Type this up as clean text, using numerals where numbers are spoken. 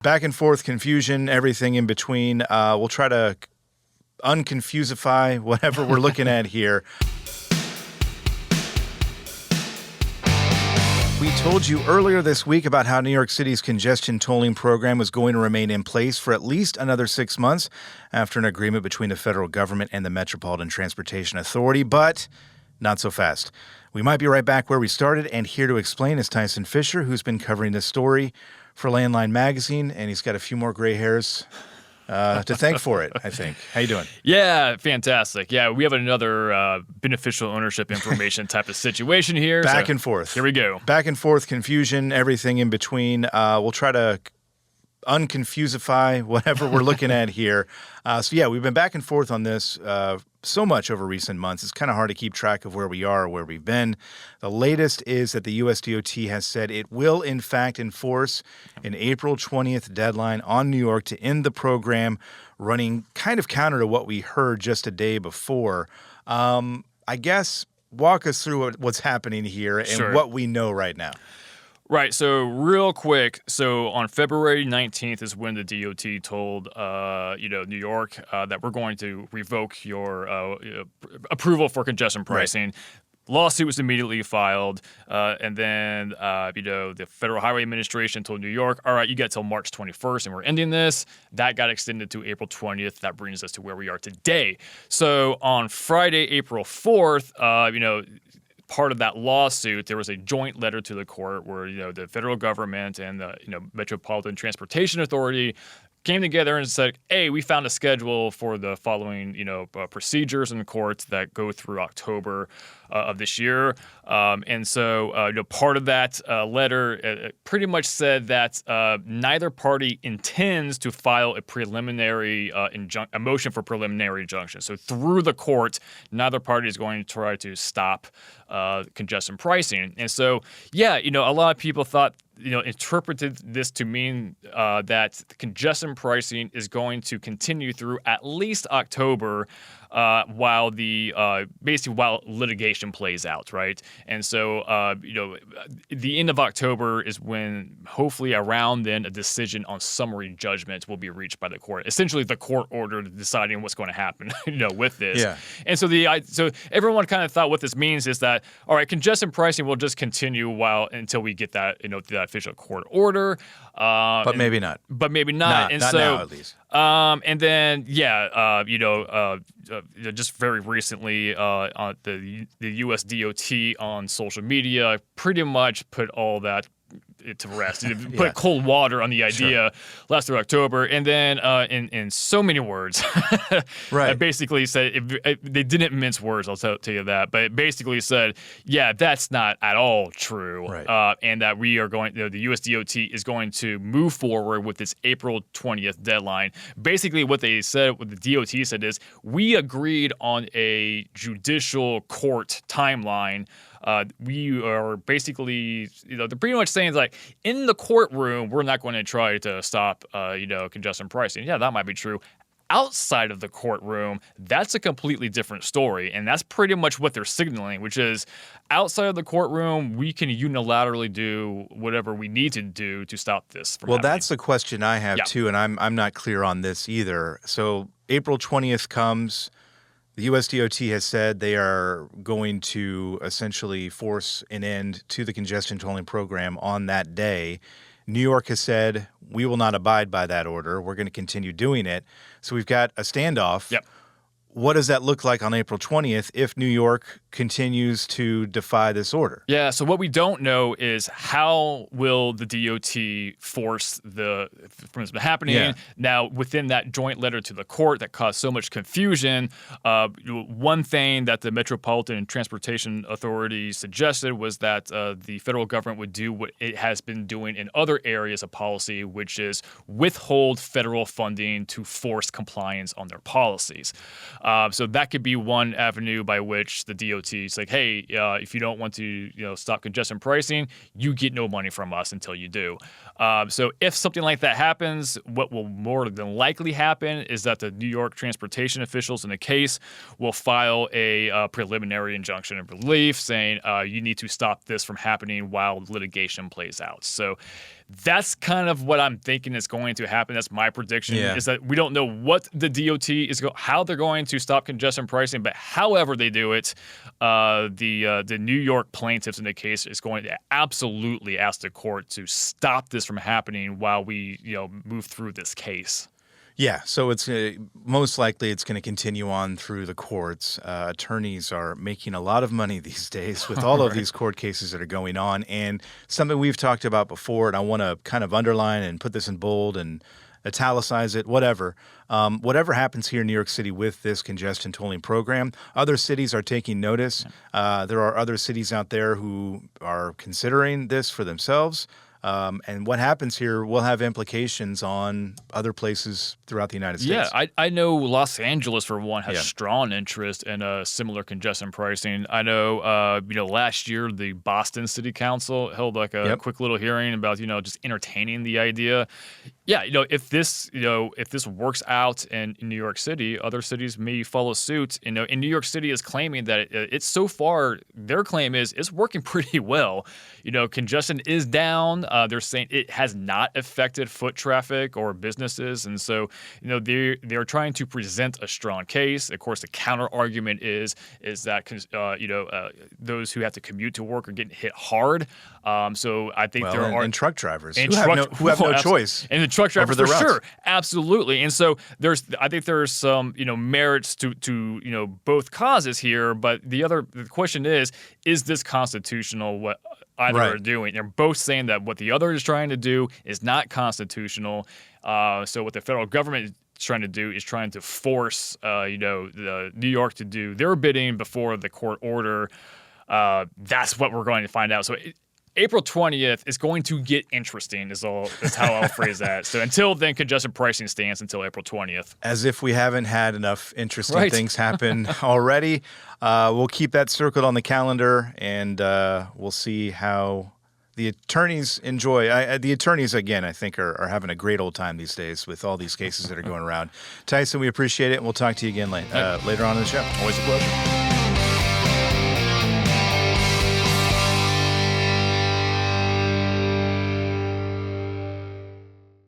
Back and forth, confusion, everything in between. We'll try to unconfusify whatever we're looking at here. We told you earlier this week about how New York City's congestion tolling program was going to remain in place for at least another 6 months after an agreement between the federal government and the Metropolitan Transportation Authority, but not so fast. We might be right back where we started, and here to explain is Tyson Fisher, who's been covering this story for Landline Magazine, and he's got a few more gray hairs to thank for it, I think. How you doing? Yeah, fantastic. Yeah, we have another beneficial ownership information type of situation here. Back and forth. Here we go. Back and forth, confusion, everything in between. We'll try to unconfusify whatever we're looking at here. We've been back and forth on this so much over recent months. It's kind of hard to keep track of where we are or where we've been. The latest is that the U.S. DOT has said it will, in fact, enforce an April 20th deadline on New York to end the program, running kind of counter to what we heard just a day before. I guess walk us through what's happening here and what we know right now. Right. So real quick. So on February 19th is when the DOT told, New York that we're going to revoke your approval for congestion pricing. Right. Lawsuit was immediately filed. And then, the Federal Highway Administration told New York, all right, you got till March 21st and we're ending this. That got extended to April 20th. That brings us to where we are today. So on Friday, April 4th, part of that lawsuit, there was a joint letter to the court where, the federal government and the, Metropolitan Transportation Authority came together and said, hey, we found a schedule for the following, procedures in the courts that go through October of this year. And so, part of that letter pretty much said that neither party intends to file a preliminary a motion for preliminary injunction. So through the court, neither party is going to try to stop congestion pricing. And so, a lot of people thought, interpreted this to mean that congestion pricing is going to continue through at least October while litigation plays out, right? And so, the end of October is when hopefully around then a decision on summary judgment will be reached by the court. Essentially, the court order deciding what's going to happen, with this. Yeah. And so so everyone kind of thought what this means is that, all right, congestion pricing will just continue until we get that, that official court order. But maybe not. But maybe not. Not now, at least. And then, just very recently, on the U.S. DOT on social media pretty much put all that to rest. Put cold water on the idea last through October, and then in so many words, right? Basically said they didn't mince words. I'll tell you that, but it basically said, that's not at all true, right? And that we are going. The U.S. DOT is going to move forward with this April 20th deadline. Basically, what the DOT said is we agreed on a judicial court timeline. We are basically, they're pretty much saying like in the courtroom, we're not going to try to stop, congestion pricing. Yeah, that might be true. Outside of the courtroom, that's a completely different story. And that's pretty much what they're signaling, which is outside of the courtroom, we can unilaterally do whatever we need to do to stop this from happening. That's the question I have too, and I'm not clear on this either. So April 20th comes. The U.S. DOT has said they are going to essentially force an end to the congestion tolling program on that day. New York has said, we will not abide by that order. We're going to continue doing it. So we've got a standoff. Yep. What does that look like on April 20th if New York continues to defy this order? Yeah, so what we don't know is how will the DOT force from this happening. Yeah. Now, within that joint letter to the court that caused so much confusion, one thing that the Metropolitan Transportation Authority suggested was that the federal government would do what it has been doing in other areas of policy, which is withhold federal funding to force compliance on their policies. So that could be one avenue by which the DOT is like, hey, if you don't want to stop congestion pricing, you get no money from us until you do. So if something like that happens, what will more than likely happen is that the New York transportation officials in the case will file a preliminary injunction of relief saying you need to stop this from happening while litigation plays out. So That's kind of what I'm thinking is going to happen. That's my prediction. Yeah. Is that we don't know what the DOT how they're going to stop congestion pricing, but however they do it, the New York plaintiffs in the case is going to absolutely ask the court to stop this from happening while we move through this case. Yeah, so it's most likely it's going to continue on through the courts. Attorneys are making a lot of money these days with all of these court cases that are going on, and something we've talked about before, and I want to kind of underline and put this in bold and italicize it, whatever. Whatever happens here in New York City with this congestion tolling program, other cities are taking notice. There are other cities out there who are considering this for themselves. And what happens here will have implications on other places throughout the United States. Yeah, I know Los Angeles, for one, has Yeah. strong interest in similar congestion pricing. I know, last year the Boston City Council held like a quick little hearing about, just entertaining the idea. Yeah, if this works out in New York City, other cities may follow suit. And New York City is claiming that it's so far, their claim is it's working pretty well. Congestion is down. They're saying it has not affected foot traffic or businesses, and so they're trying to present a strong case. Of course, the counter argument is that those who have to commute to work are getting hit hard. So I think and truck drivers who have no choice. And the truck drivers over the for routes. sure, absolutely. And so I think there's some merits to both causes here. But the question is this constitutional? What either are doing? They're both saying that what the other is trying to do is not constitutional. So what the federal government is trying to do is trying to force the New York to do their bidding before the court order. That's what we're going to find out. So April 20th is going to get interesting is how I'll phrase that. So until then, congestion pricing stands until April 20th. As if we haven't had enough interesting things happen already. We'll keep that circled on the calendar, and we'll see how the attorneys enjoy. The attorneys, again, I think are having a great old time these days with all these cases that are going around. Tyson, we appreciate it, and we'll talk to you again later on in the show. Always a pleasure.